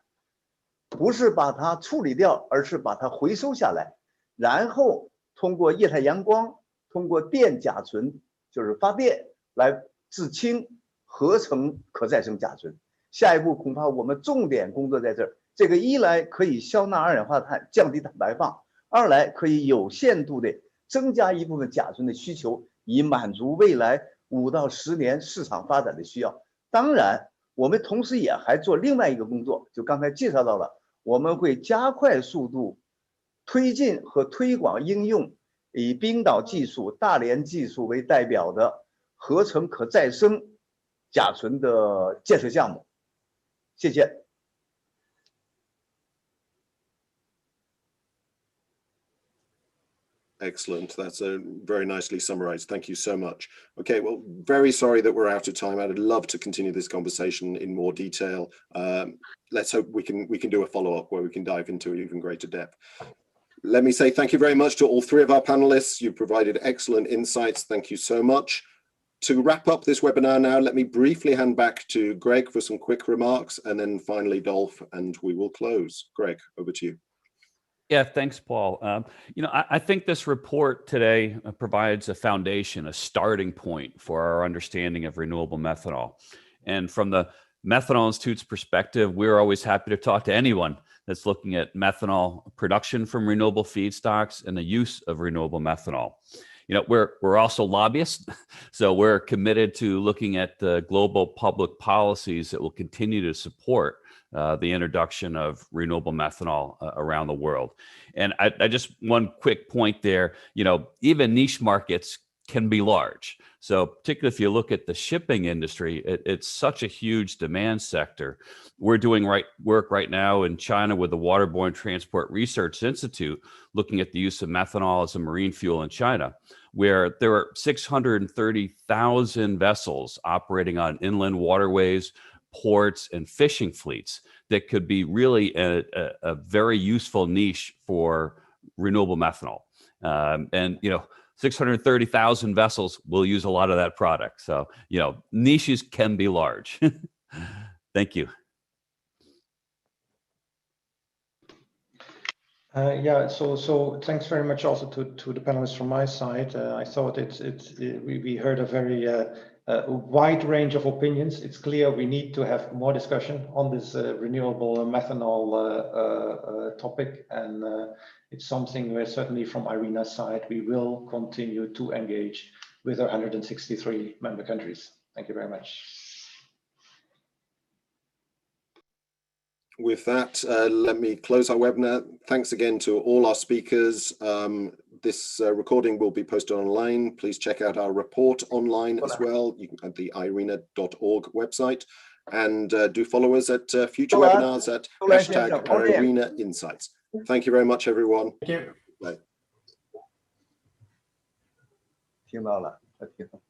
不是把它处理掉，而是把它回收下来，然后通过液态阳光，通过电甲醇，就是发电来制氢，合成可再生甲醇。下一步恐怕我们重点工作在这儿。这个一来可以消纳二氧化碳，降低碳排放；二来可以有限度的增加一部分甲醇的需求，以满足未来5到10年市场发展的需要。当然，我们同时也还做另外一个工作，就刚才介绍到了。我们会加快速度推进和推广应用以冰岛技术、大连技术为代表的合成可再生甲醇的建设项目。谢谢。Excellent. That's very nicely summarized. Thank you so much. Okay, well, very sorry that we're out of time. I'd love to continue this conversation in more detail. Let's hope we can do a follow-up where we can dive into even greater depth. Let me say thank you very much to all 3 of our panelists. You provided excellent insights. Thank you so much. To wrap up this webinar now, let me briefly hand back to Greg for some quick remarks, and then finally Dolph, and we will close. Greg, over to you. Yeah, thanks, Paul. I think this report today provides a foundation, a starting point for our understanding of renewable methanol. And from the Methanol Institute's perspective, we're always happy to talk to anyone that's looking at methanol production from renewable feedstocks and the use of renewable methanol. We're also lobbyists, so we're committed to looking at the global public policies that will continue to support the introduction of renewable methanol around the world. And I just one quick point there, even niche markets can be large. So particularly if you look at the shipping industry, it's such a huge demand sector. We're doing work right now in China with the Waterborne Transport Research Institute, looking at the use of methanol as a marine fuel in China, where there are 630,000 vessels operating on inland waterways, ports, and fishing fleets that could be really a very useful niche for renewable methanol. 630,000 vessels will use a lot of that product. So, niches can be large. Thank you. So thanks very much also to the panelists from my side. I thought we heard a very wide range of opinions. It's clear we need to have more discussion on this renewable methanol topic, and it's something where certainly from IRENA's side we will continue to engage with our 163 member countries. Thank you very much. With that, let me close our webinar. Thanks again to all our speakers. This recording will be posted online. Please check out our report online as well. You can at the irena.org website, and do follow us at future webinars at #IrenaInsights. Thank you very much, everyone. Thank you. Bye. 听到了，听到了。